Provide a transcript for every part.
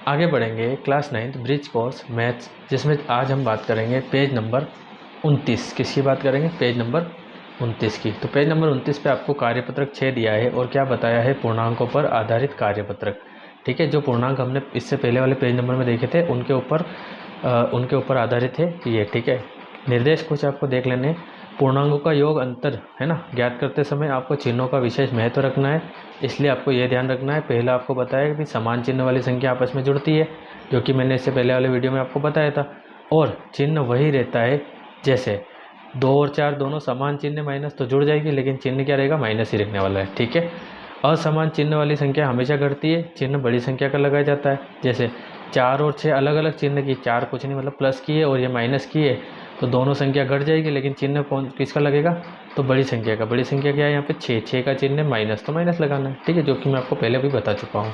आगे बढ़ेंगे class 9th bridge course maths, जिसमें आज हम बात करेंगे पेज नंबर 29। किसकी बात करेंगे? पेज नंबर 29 की। तो पेज नंबर 29 पे आपको कार्यपत्रक 6 दिया है और क्या बताया है? पूर्णांकों पर आधारित कार्यपत्रक। ठीक है, जो पूर्णांक हमने इससे पहले वाले पेज नंबर में देखे थे उनके ऊपर आधारित है ये। ठीक है, निर्देश कुछ आपको देख लेने हैं। पूर्णांकों का योग अंतर है ना, ज्ञात करते समय आपको चिन्हों का विशेष महत्व रखना है, इसलिए आपको ये ध्यान रखना है। पहला आपको बताया कि समान चिन्ह वाली संख्या आपस में जुड़ती है, जो कि मैंने इससे पहले वाले वीडियो में आपको बताया था, और चिन्ह वही रहता है। जैसे 2 और 4 दोनों समान चिन्ह माइनस तो जुड़ जाएगी, लेकिन चिन्ह क्या रहेगा? माइनस ही रखने वाला है। ठीक है, असमान चिन्ह वाली संख्या हमेशा घटती है, चिन्ह बड़ी संख्या का लगाया जाता है। जैसे 4 और 6 अलग अलग चिन्ह की, 4 कुछ नहीं मतलब प्लस की है और ये माइनस की है, तो दोनों संख्या घट जाएगी, लेकिन चिन्ह कौन किसका लगेगा? तो बड़ी संख्या का। बड़ी संख्या क्या है यहाँ पे? 6 का चिन्ह माइनस, तो माइनस लगाना है। ठीक है, जो कि मैं आपको पहले भी बता चुका हूँ।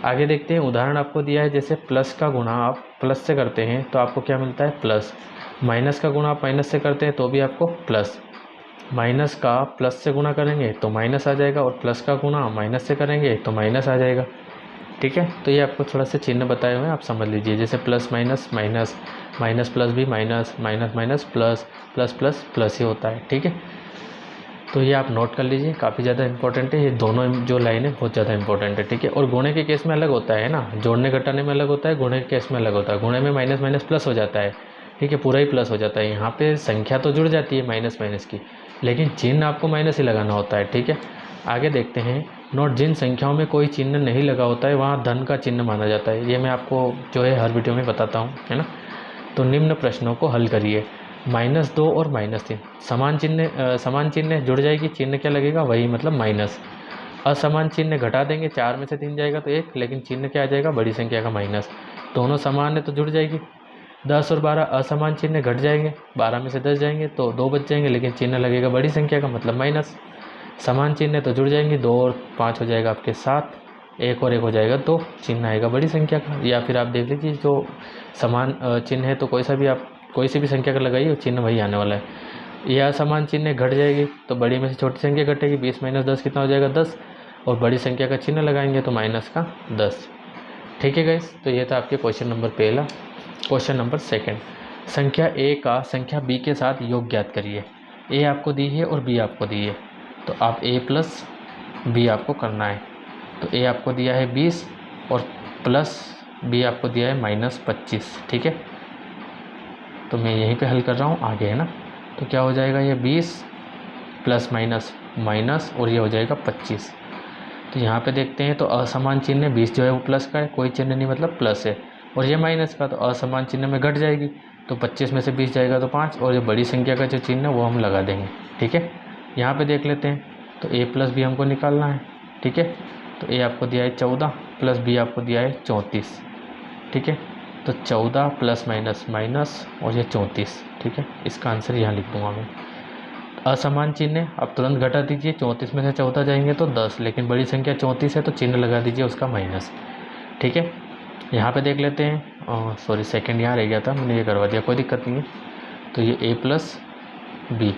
आगे देखते हैं, उदाहरण आपको दिया है। जैसे प्लस का गुणा आप प्लस से करते हैं तो आपको क्या मिलता है? प्लस। माइनस का गुणा आप माइनस से करते हैं तो भी आपको प्लस। माइनस का प्लस से गुणा करेंगे तो माइनस आ जाएगा, और प्लस का गुणा माइनस से करेंगे तो माइनस आ जाएगा। ठीक है, तो ये आपको थोड़ा सा चिन्ह बताए हुए हैं, आप समझ लीजिए। जैसे plus minus minus, minus plus भी minus, minus minus plus, plus plus plus ही होता है। ठीक है, तो ये आप नोट कर लीजिए, काफ़ी ज़्यादा इंपॉर्टेंट है ये दोनों जो लाइन है, बहुत ज़्यादा इंपॉर्टेंट है। ठीक है, और गुणे के केस में अलग होता है ना, जोड़ने घटाने में अलग होता है, गुणे के केस में अलग होता है। गुणे में माइनस माइनस प्लस हो जाता है। ठीक है, पूरा ही प्लस हो जाता है। यहाँ पे संख्या तो जुड़ जाती है माइनस माइनस की, लेकिन चिन्ह आपको माइनस ही लगाना होता है। ठीक है, आगे देखते हैं। नोट, जिन संख्याओं में कोई चिन्ह नहीं लगा होता है वहाँ धन का चिन्ह माना जाता है। ये मैं आपको जो है हर वीडियो में बताता हूँ, है ना। तो निम्न प्रश्नों को हल करिए। -2 और -3 समान चिन्ह जुड़ जाएगी, चिन्ह क्या लगेगा? वही मतलब माइनस। असमान चिन्ह घटा देंगे, 4 में से 3 जाएगा तो 1, लेकिन चिन्ह क्या आ जाएगा? बड़ी संख्या का माइनस। दोनों समान है तो जुड़ जाएगी। 10 और 12 असमान चिन्ह घट जाएंगे, 12 में से 10 जाएंगे तो 2 बच जाएंगे, लेकिन चिन्ह लगेगा बड़ी संख्या का मतलब माइनस। समान चिन्ह तो जुड़ जाएंगे, 2 और 5 हो जाएगा आपके 7, 1 और 1 हो जाएगा तो चिन्ह आएगा बड़ी संख्या का। या फिर आप देख लीजिए, जो समान चिन्ह है तो कोई सी भी संख्या का लगाइए, चिन्ह वही आने वाला है। यह असमान चिन्ह घट जाएगी तो बड़ी में से छोटी संख्या घटेगी। 20 - 10 कितना हो जाएगा? 10, और बड़ी संख्या का चिन्ह लगाएंगे तो माइनस का 10। ठीक है गाइस, तो ये था आपके क्वेश्चन नंबर पहला। क्वेश्चन नंबर सेकंड, संख्या ए का संख्या बी के साथ योग ज्ञात करिए। ए आपको दी है और बी आपको दी है, तो आप ए प्लस बी आपको करना है। तो ए आपको दिया है 20 और प्लस बी आपको दिया है -25। ठीक है, तो मैं यहीं पे हल कर रहा हूँ, आगे है ना। तो क्या हो जाएगा? ये 20 प्लस माइनस माइनस, और ये हो जाएगा 25। तो यहाँ पे देखते हैं तो असमान चिन्ह 20 जो है वो प्लस का है, कोई चिन्ह नहीं मतलब प्लस है, और ये माइनस का, तो असमान चिन्ह में घट जाएगी। तो 25 में से 20 जाएगा तो 5, और ये बड़ी संख्या का जो चिन्ह है वो हम लगा देंगे। ठीक है, यहाँ पे देख लेते हैं। तो ए प्लस बी हमको निकालना है। ठीक है, तो ए आपको दिया है 14 प्लस बी आपको दिया है 34। ठीक है, तो 14 प्लस माइनस माइनस, और ये 34। ठीक है, इसका आंसर यहाँ लिख दूंगा मैं। असमान चिन्ह आप तुरंत घटा दीजिए, 34 में से 14 जाएंगे तो 10, लेकिन बड़ी संख्या 34 है तो चिन्ह लगा दीजिए उसका माइनस। ठीक है, यहाँ पे देख लेते हैं। सॉरी, सेकंड यहाँ रह गया था, मैंने ये करवा दिया, कोई दिक्कत नहीं है। तो ये a प्लस बी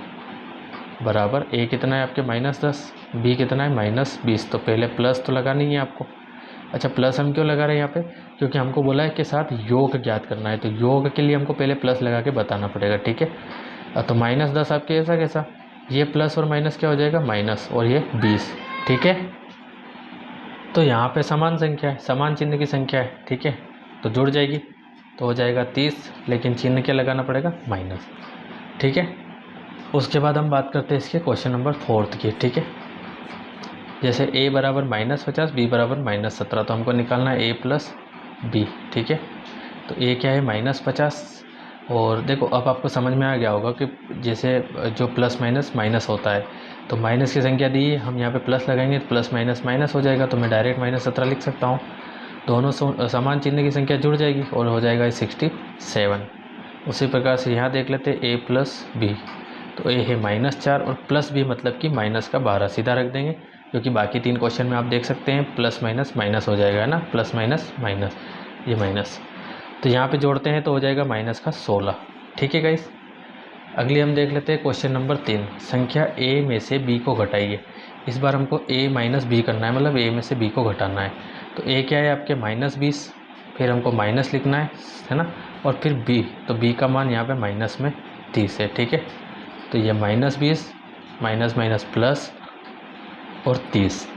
बराबर, ए कितना है आपके? -10, बी कितना है? -20। तो पहले प्लस तो लगानी है आपको। अच्छा, प्लस हम क्यों लगा रहे हैं यहाँ पे? क्योंकि हमको बोला है कि साथ योग ज्ञात करना है, तो योग के लिए हमको पहले प्लस लगा के बताना पड़ेगा। ठीक है, तो -10 आपके ऐसा कैसा? ये प्लस और माइनस क्या हो जाएगा? माइनस, और ये 20। ठीक है, तो यहाँ पे समान संख्या है, समान चिन्ह की संख्या है। ठीक है, तो जुड़ जाएगी तो हो जाएगा 30, लेकिन चिन्ह क्या लगाना पड़ेगा? माइनस। ठीक है, उसके बाद हम बात करते हैं इसके क्वेश्चन नंबर 4 की। ठीक है, जैसे a बराबर -50, b बराबर -17, तो हमको निकालना है a प्लस बी। ठीक है, तो a क्या है? -50। और देखो, अब आपको समझ में आ गया होगा कि जैसे जो प्लस माइनस माइनस होता है, तो माइनस की संख्या दी है, हम यहाँ पे प्लस लगाएंगे तो प्लस माइनस माइनस हो जाएगा, तो मैं डायरेक्ट -17 लिख सकता हूँ। दोनों समान चिन्ह की संख्या जुड़ जाएगी और हो जाएगा 67। उसी प्रकार से यहाँ देख लेते हैं a प्लस बी, तो a है -4 और प्लस बी मतलब कि माइनस का 12 सीधा रख देंगे, क्योंकि बाकी 3 क्वेश्चन में आप देख सकते हैं प्लस माइनस माइनस हो जाएगा, है ना, प्लस माइनस माइनस, ये माइनस। तो यहाँ पे जोड़ते हैं तो हो जाएगा -16। ठीक है गाइस, अगली हम देख लेते हैं क्वेश्चन नंबर 3, संख्या a में से b को घटाइए। इस बार हमको a - b करना है, मतलब a में से b को घटाना है। तो a क्या है आपके? -20, फिर हमको माइनस लिखना है ना, और फिर b, तो b का मान यहाँ पे माइनस में 30 है। ठीक है, तो ये -20 माइनस माइनस प्लस और 30,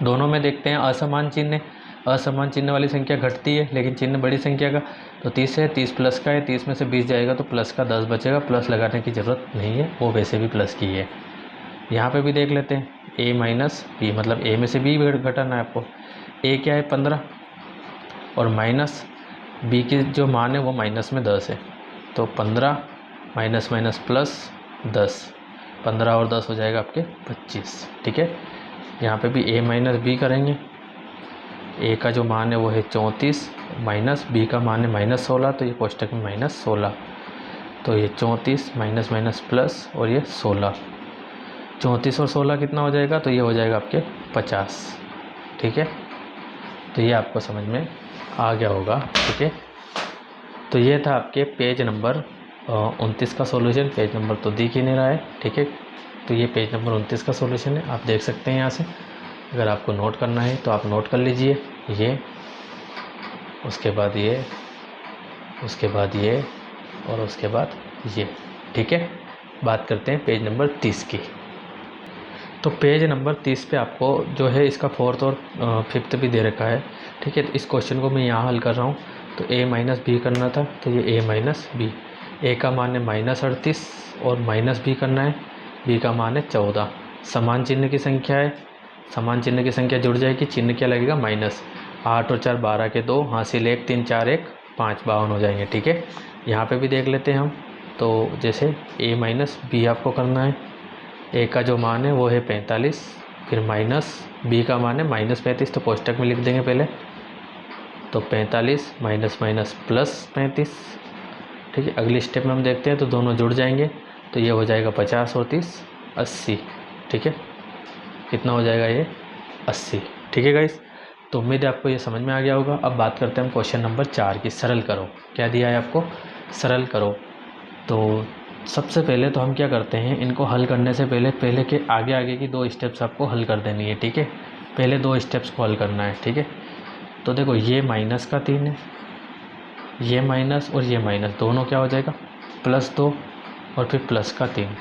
दोनों में देखते हैं असमान चिन्ह। असमान चिन्ह वाली संख्या घटती है, लेकिन चिन्ह बड़ी संख्या का, तो 30 है, 30 प्लस का है, 30 में से 20 जाएगा तो प्लस का 10 बचेगा, प्लस लगाने की ज़रूरत नहीं है, वो वैसे भी प्लस की है। यहाँ पे भी देख लेते हैं a माइनस बी, मतलब a में से b घटाना है आपको। a क्या है 15, और माइनस b की जो मान है वो माइनस में 10 है, तो 15 माइनस माइनस प्लस 10, 15 और 10 हो जाएगा आपके 25। ठीक है, यहाँ पे भी a माइनस बी करेंगे। a का जो मान है वो है 34, माइनस b का मान है -16, तो ये कोष्टक में -16, तो ये 34 माइनस माइनस प्लस और ये 16, 34 और 16 कितना हो जाएगा, तो ये हो जाएगा आपके 50। ठीक है, तो ये आपको समझ में आ गया होगा। ठीक है, तो ये था आपके पेज नंबर 29 का सॉल्यूशन। पेज नंबर तो दिख ही नहीं रहा है। ठीक है, तो ये पेज नंबर 29 का सॉल्यूशन है, आप देख सकते हैं यहाँ से। अगर आपको नोट करना है तो आप नोट कर लीजिए, ये, उसके बाद ये, उसके बाद ये, और उसके बाद ये। ठीक है, बात करते हैं पेज नंबर 30 की। तो पेज नंबर 30 पे आपको जो है इसका 4th और 5th भी दे रखा है। ठीक है, तो इस क्वेश्चन को मैं यहाँ हल कर रहा हूँ, तो a माइनस बी करना था, तो ये a माइनस बी, a का मान है -38 और माइनस b करना है, b का मान है 14। समान चिन्ह की संख्या है, समान चिन्ह की संख्या जुड़ जाएगी, चिन्ह क्या लगेगा माइनस, 8 और 4 12 के 2, हासिल 1 3 4 1 5 52 हो जाएंगे। ठीक है, यहाँ पे भी देख लेते हैं हम, तो जैसे a माइनस बी आपको करना है, a का जो मान है वो है 45, फिर माइनस b का मान है -35, तो कोष्टक में लिख देंगे पहले, तो 45 माइनस माइनस प्लस 35। ठीक है, अगली स्टेप में हम देखते हैं, तो दोनों जुड़ जाएंगे, तो ये हो जाएगा 50 और 30 80। ठीक है, कितना हो जाएगा ये 80। ठीक है गाइस, तो उम्मीद है आपको ये समझ में आ गया होगा। अब बात करते हैं हम क्वेश्चन नंबर 4 की, सरल करो। क्या दिया है आपको, सरल करो। तो सबसे पहले तो हम क्या करते हैं, इनको हल करने से पहले के आगे की 2 स्टेप्स आपको हल कर देनी है। ठीक है, पहले 2 स्टेप्स को हल करना है। ठीक है, तो देखो ये माइनस का 3 है, ये माइनस और ये माइनस, दोनों क्या हो जाएगा +2 और फिर प्लस का 3।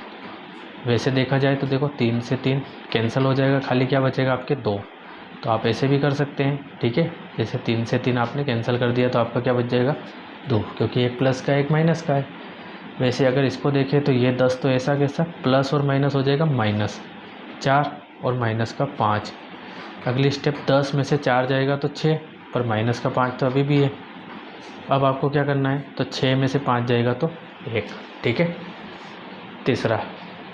वैसे देखा जाए तो देखो 3 से 3 कैंसिल हो जाएगा, खाली क्या बचेगा आपके 2, तो आप ऐसे भी कर सकते हैं। ठीक है, जैसे 3 से 3 आपने कैंसिल कर दिया तो आपका क्या बच जाएगा 2, क्योंकि एक प्लस का एक माइनस का है। वैसे अगर इसको देखें तो ये 10 तो ऐसा कैसा प्लस और माइनस हो जाएगा -4 और माइनस का 5। अगली स्टेप 10 में से 4 जाएगा तो 6, पर माइनस का 5 तो अभी भी है। अब आपको क्या करना है, तो 6 में से 5 जाएगा तो 1। ठीक है, तीसरा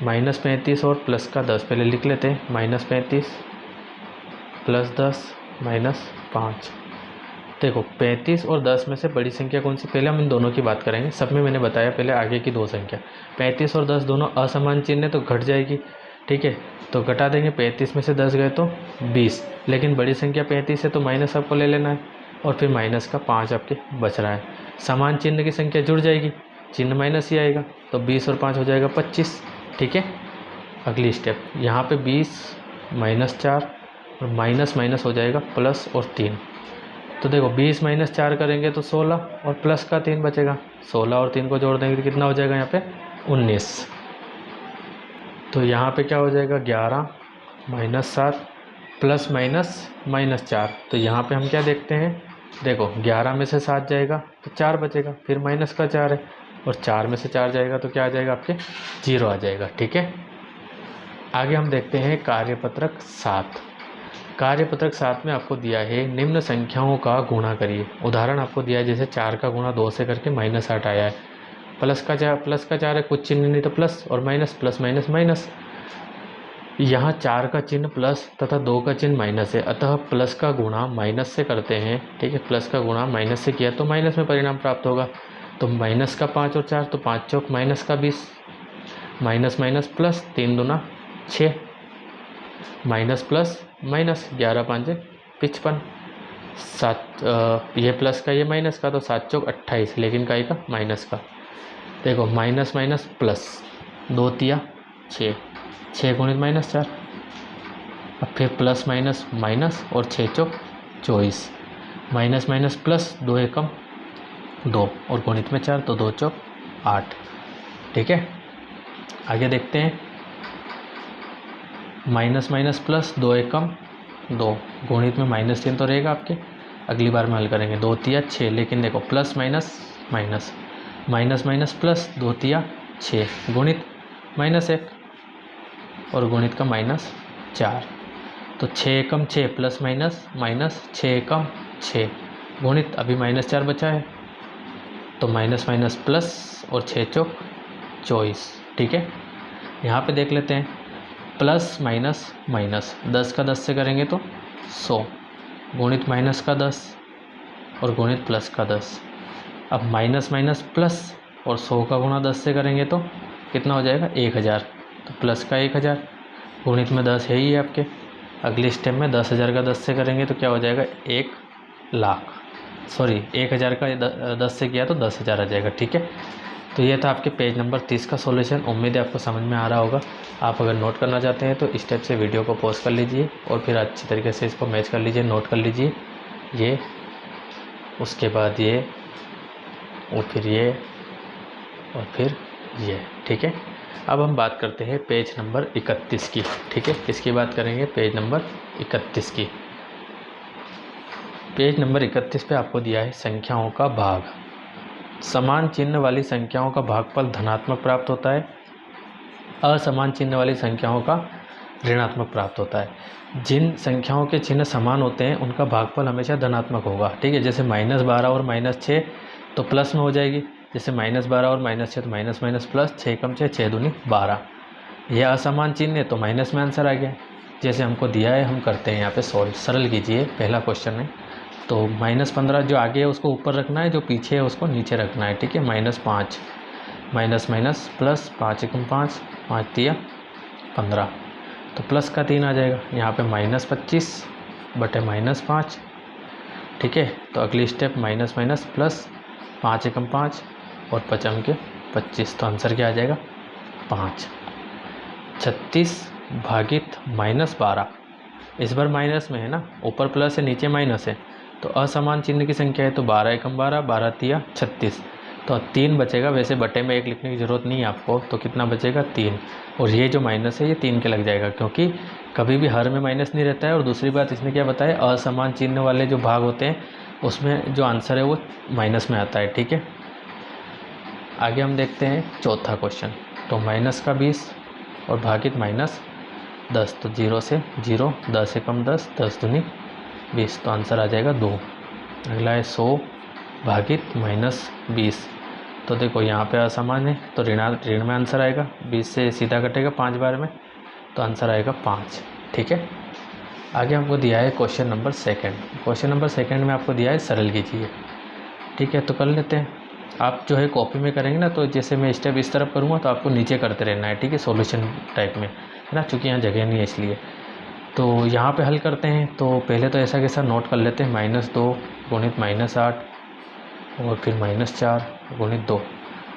-35 और प्लस का 10, पहले लिख लेते हैं, -35 + 10 -5। देखो 35 और 10 में से बड़ी संख्या कौन सी, पहले हम इन दोनों की बात करेंगे। सब में मैंने बताया पहले आगे की 2 संख्या, 35 और 10 दोनों असमान चिन्ह है तो घट जाएगी। ठीक है, तो घटा देंगे, 35 में से 10 गए तो 20, लेकिन बड़ी संख्या 35 है तो माइनस आपको ले लेना है, और फिर माइनस का 5 आपके बच रहा है। समान चिन्ह की संख्या जुड़ जाएगी, चिन्ह माइनस ही आएगा, तो 20 और 5 हो जाएगा 25। ठीक है, अगली स्टेप यहाँ पे 20 -4 और माइनस माइनस हो जाएगा प्लस और 3, तो देखो 20 - 4 करेंगे तो 16 और प्लस का 3 बचेगा, 16 और 3 को जोड़ देंगे तो कितना हो जाएगा यहाँ पे 19। तो यहाँ पे क्या हो जाएगा 11 -7 प्लस माइनस -4, तो यहाँ पे हम क्या देखते हैं, देखो 11 में से 7 जाएगा तो 4 बचेगा, फिर माइनस का 4 है, और 4 में से 4 जाएगा तो क्या आ जाएगा आपके 0 आ जाएगा। ठीक है, आगे हम देखते हैं कार्यपत्रक 7। कार्यपत्रक 7 में आपको दिया है निम्न संख्याओं का गुणा करिए। उदाहरण आपको दिया है, जैसे 4 का गुणा 2 से करके -8 आया है, प्लस का 4 है, कुछ चिन्ह नहीं तो प्लस और माइनस, प्लस माइनस माइनस। यहाँ 4 का चिन्ह प्लस तथा 2 का चिन्ह माइनस है, अतः प्लस का गुणा माइनस से करते हैं। ठीक है, प्लस का गुणा माइनस से किया तो माइनस में परिणाम प्राप्त होगा, तो माइनस का 5 और 4 तो 5 चौक माइनस का 20, माइनस माइनस प्लस, 3 दूना 6, माइनस प्लस माइनस, 11 5 55, 7 ये प्लस का ये माइनस का, तो 7 चौक 28, लेकिन का का माइनस का। देखो माइनस माइनस प्लस, 2 तिया 6, 6 गुणित -4, अब फिर प्लस माइनस माइनस और 6 चौक 24, माइनस माइनस प्लस, 2 एकम 2 और गुणित में 4 तो 2 चौक 8। ठीक है, आगे देखते हैं। माइनस माइनस प्लस, 2 एकम 2, गुणित में -3 तो रहेगा आपके, अगली बार में हल करेंगे। 2 तिया 6, लेकिन देखो plus minus minus, minus minus plus, 2 तिया 6, गुणित -1 और गुणित का -4 तो 6 एकम 6 प्लस माइनस माइनस 6 एकम 6, गुणित अभी -4 बचा है तो माइनस माइनस प्लस और 6 चौक 24। ठीक है, यहाँ पे देख लेते हैं। प्लस माइनस माइनस 10 का 10 से करेंगे तो 100, गुणित माइनस का 10 और गुणित प्लस का 10। अब माइनस माइनस प्लस और 100 का गुणा 10 से करेंगे तो कितना हो जाएगा 1000, तो प्लस का 1000, गुणित में 10 है ही आपके। अगले स्टेप में 10,000 का 10 से करेंगे तो क्या हो जाएगा 1 लाख, सॉरी 1000 का 10 से किया तो 10,000 आ जाएगा। ठीक है, तो ये था आपके पेज नंबर 30 का सॉल्यूशन। उम्मीद है आपको समझ में आ रहा होगा। आप अगर नोट करना चाहते हैं तो इस स्टेप से वीडियो को पॉज कर लीजिए और फिर अच्छी तरीके से इसको मैच कर लीजिए, नोट कर लीजिए ये, उसके बाद ये, और फिर ये, और फिर ये। ठीक है, अब हम बात करते हैं पेज नंबर 31 की। ठीक है, किसकी बात करेंगे, पेज नंबर 31 की। पेज नंबर 31 पे आपको दिया है संख्याओं का भाग। समान चिन्ह वाली संख्याओं का भागफल धनात्मक प्राप्त होता है, असमान चिन्ह वाली संख्याओं का ऋणात्मक प्राप्त होता है। जिन संख्याओं के चिन्ह समान होते हैं उनका भागफल हमेशा धनात्मक होगा। ठीक है, जैसे -12 और -6 तो प्लस में हो जाएगी, जैसे -12 और -6 तो माइनस माइनस प्लस, 6 कम 6, 6 दूनी 12। यह असमान चिन्ह है तो माइनस में आंसर आ गया। जैसे हमको दिया है हम करते हैं यहाँ पे सॉल्व, सरल कीजिए। पहला क्वेश्चन है तो -15 जो आगे है उसको ऊपर रखना है, जो पीछे है उसको नीचे रखना है। ठीक है, -5, माइनस माइनस प्लस, 5 एकम 5, 5 तिया 15 तो प्लस का 3 आ जाएगा। यहाँ पे -25 बटे -5। ठीक है, तो अगली स्टेप माइनस माइनस प्लस, 5 एकम 5 और 5 के 25 तो आंसर क्या आ जाएगा 5। 36 भागित -12, इस बार माइनस में है ना, ऊपर प्लस है नीचे माइनस है तो असमान चिन्ह की संख्या है तो 12 एकम 12, 12 तिया 36 तो 3 बचेगा। वैसे बटे में 1 लिखने की ज़रूरत नहीं है आपको, तो कितना बचेगा 3, और ये जो माइनस है ये 3 के लग जाएगा क्योंकि कभी भी हर में माइनस नहीं रहता है। और दूसरी बात इसने क्या बताया, असमान चिन्ह वाले जो भाग होते हैं उसमें जो आंसर है वो माइनस में आता है। ठीक है, आगे हम देखते हैं चौथा क्वेश्चन। तो -20 और भागित -10 तो 0 से 0, 10 एकम 10, 10 दूनी 20 तो आंसर आ जाएगा 2। अगला है 100 भागित -20 तो देखो यहाँ पे असमान है तो ऋण में आंसर आएगा, 20 से सीधा कटेगा 5 बार में तो आंसर आएगा 5। ठीक है, आगे हमको दिया है क्वेश्चन नंबर 2। क्वेश्चन नंबर 2 में आपको दिया है सरल कीजिए। ठीक है, तो कर लेते हैं। आप जो है कॉपी में करेंगे ना तो जैसे मैं स्टेप इस तरफ करूँगा तो आपको नीचे करते रहना है। ठीक है, सॉल्यूशन टाइप में है ना, चूँकि यहाँ जगह नहीं है इसलिए। तो यहाँ पे हल करते हैं तो पहले तो ऐसा कैसा नोट कर लेते हैं, -2 गुणित -8 और फिर -4 गुणित 2।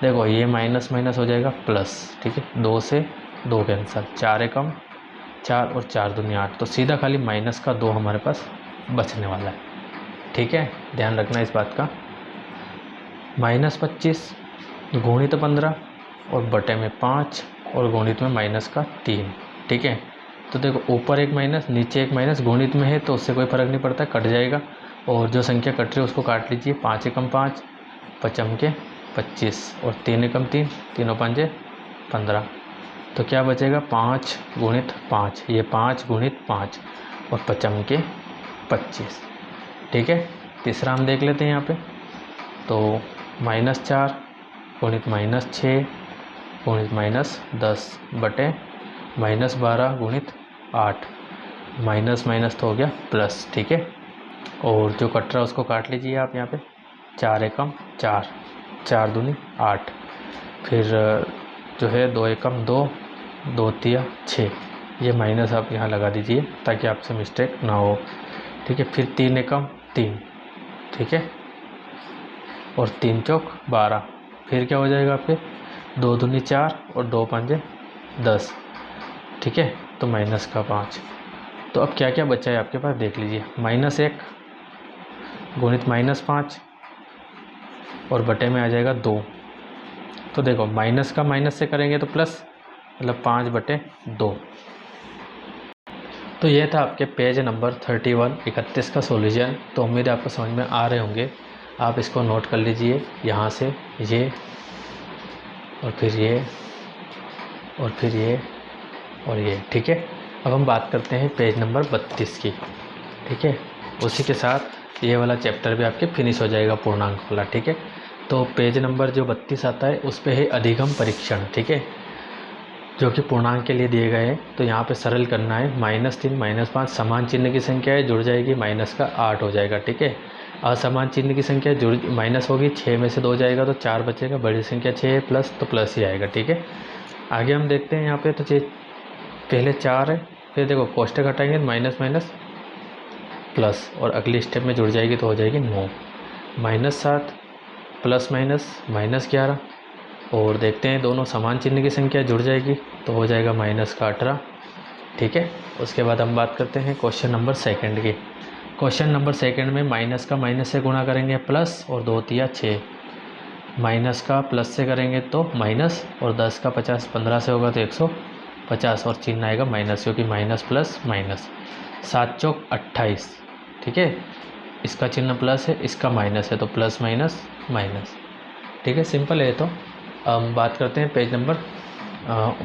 देखो ये माइनस माइनस हो जाएगा प्लस। ठीक है, 2 से 2 कैंसल, 4 एकम 4 और 4 दूनी 8 तो सीधा खाली माइनस का 2 हमारे पास बचने वाला है। ठीक है, ध्यान रखना इस बात का। -25 गुणित 15 और बटे में 5 और गुणित में -3। ठीक है, तो देखो ऊपर एक माइनस नीचे एक माइनस, गुणित में है तो उससे कोई फ़र्क नहीं पड़ता, कट जाएगा। और जो संख्या कट रही है उसको काट लीजिए, 5 एकम 5, 5 के 25 और 3 एकम 3, 3 5 15 तो क्या बचेगा 5 गुणित 5, ये 5 गुणित 5 और 5 के 25। ठीक है, तीसरा हम देख लेते हैं यहाँ पे। तो -4 गुणित -6 गुणित -10 बटे -12 गुणित 8, माइनस माइनस तो हो गया प्लस। ठीक है, और जो कट रहा है उसको काट लीजिए आप यहाँ पे, 4 एकम 4, 4 दूनी 8, फिर जो है 2 एकम 2, 2 तिया 6, ये माइनस आप यहाँ लगा दीजिए ताकि आपसे मिस्टेक ना हो। ठीक है, फिर 3 एकम 3। ठीक है, और 3 चौक 12, फिर क्या हो जाएगा आपके 2 दूनी 4 और 2 5 10। ठीक है, तो -5। तो अब क्या क्या बचा है आपके पास देख लीजिए, -1 गुणित -5 और बटे में आ जाएगा 2। तो देखो माइनस का माइनस से करेंगे तो प्लस, मतलब 5/2। तो ये था आपके पेज नंबर 31 का सॉल्यूशन। तो उम्मीद है आपको समझ में आ रहे होंगे। आप इसको नोट कर लीजिए, यहाँ से ये और फिर ये और फिर ये और ये, ठीक है। अब हम बात करते हैं पेज नंबर 32 की, ठीक है। उसी के साथ ये वाला चैप्टर भी आपके फिनिश हो जाएगा, पूर्णांक वाला, ठीक है। तो पेज नंबर जो 32 आता है उस पे है अधिगम परीक्षण, ठीक है, जो कि पूर्णांक के लिए दिए गए हैं। तो यहाँ पे सरल करना है, -3 -5 समान चिन्ह की संख्या है, जुड़ जाएगी, माइनस का 8 हो जाएगा, ठीक है। असमान चिन्ह की संख्या जुड़ माइनस होगी, 6 में से 2 जाएगा तो 4 बचेगा, बड़ी संख्या 6 है, प्लस तो प्लस ही आएगा, ठीक है। आगे हम देखते हैं यहाँ पे, तो पहले 4 है, फिर देखो कोष्टक हटाएंगे माइनस माइनस प्लस, और अगली स्टेप में जुड़ जाएगी तो हो जाएगी 9, -7 प्लस माइनस -11, और देखते हैं दोनों समान चिन्ह की संख्या जुड़ जाएगी तो हो जाएगा -18, ठीक है। उसके बाद हम बात करते हैं क्वेश्चन नंबर 2 की। क्वेश्चन नंबर 2 में माइनस का माइनस से गुणा करेंगे प्लस, और 2 तिया 6, माइनस का प्लस से करेंगे तो माइनस, और 10 का 50 15 से होगा तो 150, और चिन्ह आएगा माइनस, क्योंकि माइनस प्लस माइनस। 7 चौक 28, ठीक है। इसका चिन्ह प्लस है, इसका माइनस है, तो प्लस माइनस माइनस, ठीक है। सिंपल है। तो हम बात करते हैं पेज नंबर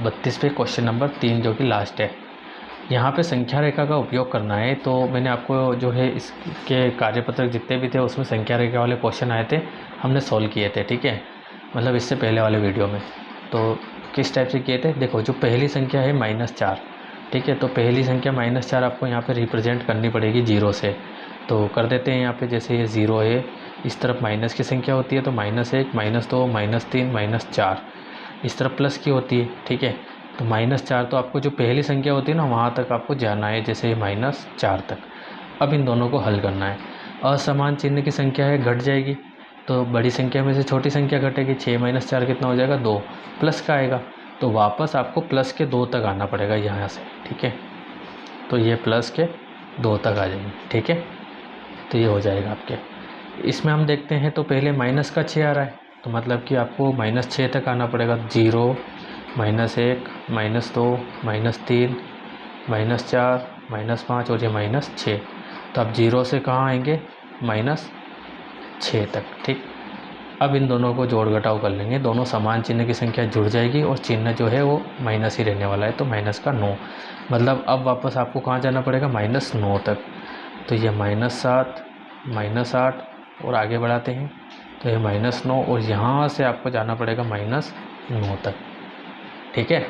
32 पे क्वेश्चन नंबर 3, जो कि लास्ट है। यहाँ पे संख्या रेखा का उपयोग करना है। तो मैंने आपको जो है इसके कार्यपत्रक जितने भी थे उसमें संख्या रेखा वाले क्वेश्चन आए थे, हमने सॉल्व किए थे, ठीक है, मतलब इससे पहले वाले वीडियो में। तो किस टाइप से किए थे, देखो जो पहली संख्या है -4, ठीक है। तो पहली संख्या -4 आपको यहाँ पे रिप्रेजेंट करनी पड़ेगी 0 से। तो कर देते हैं यहाँ पे, जैसे ये 0 है, इस तरफ माइनस की संख्या होती है तो -1 -2 -3 -4, इस तरफ प्लस की होती है, ठीक है। तो -4, तो आपको जो पहली संख्या होती है ना वहाँ तक आपको जाना है, जैसे -4 तक। अब इन दोनों को हल करना है। असमान चिन्ह की संख्या है, घट जाएगी, तो बड़ी संख्या में से छोटी संख्या घटेगी। 6 - 4 कितना हो जाएगा, 2, प्लस का आएगा, तो वापस आपको प्लस के 2 तक आना पड़ेगा यहाँ से, ठीक है। तो ये प्लस के 2 तक आ जाएंगे, ठीक है। तो ये हो जाएगा आपके। इसमें हम देखते हैं तो पहले माइनस का 6 आ रहा है, तो मतलब कि आपको -6 तक आना पड़ेगा। 0 -1 -2 -3 -4 -5 और ये -6, तो आप 0 से कहाँ आएंगे, -6 तक, ठीक। अब इन दोनों को जोड़ घटाव कर लेंगे, दोनों समान चिन्ह की संख्या जुड़ जाएगी और चिन्ह जो है वो माइनस ही रहने वाला है, तो माइनस का 9, मतलब अब वापस आपको कहाँ जाना पड़ेगा, -9 तक। तो ये -7 -8 और आगे बढ़ाते हैं तो ये -9, और यहाँ से आपको जाना पड़ेगा -9 तक, ठीक है।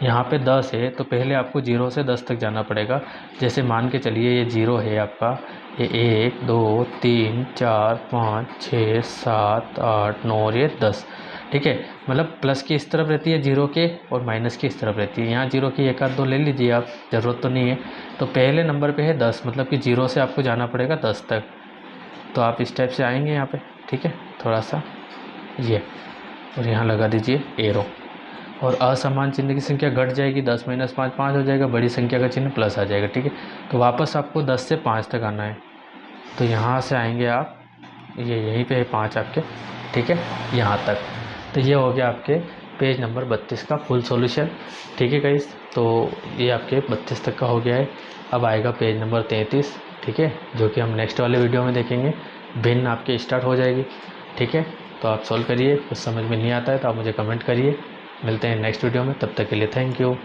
यहाँ पे 10 है तो पहले आपको 0 से 10 तक जाना पड़ेगा। जैसे मान के चलिए ये 0 है आपका, ये 1 2 3 4 5 6 7 8 9 और ये 10, ठीक है। मतलब प्लस की इस तरफ रहती है 0 के, और माइनस की इस तरफ रहती है। यहाँ 0 की 1 आध 2 ले लीजिए आप, ज़रूरत तो नहीं है। तो पहले नंबर पे है 10, मतलब कि 0 से आपको जाना पड़ेगा 10 तक। तो आप इस टाइप से आएंगे यहाँ पे, ठीक है, थोड़ा सा ये, और यहाँ लगा दीजिए एरो। और असमान चिन्ह की संख्या घट जाएगी, 10 - 5 5 हो जाएगा, बड़ी संख्या का चिन्ह प्लस आ जाएगा, ठीक है। तो वापस आपको 10 से 5 तक आना है। तो यहाँ से आएंगे आप, ये यहीं पे है 5 आपके, ठीक है, यहाँ तक। तो ये हो गया आपके पेज नंबर 32 का फुल सॉल्यूशन, ठीक है गाइस। तो ये आपके 32 तक का हो गया है। अब आएगा पेज नंबर 33, ठीक है, जो कि हम नेक्स्ट वाले वीडियो में देखेंगे। भिन्न आपके स्टार्ट हो जाएगी, ठीक है। तो आप सॉल्व करिए, कुछ समझ में नहीं आता है तो आप मुझे कमेंट करिए। मिलते हैं नेक्स्ट वीडियो में, तब तक के लिए थैंक यू।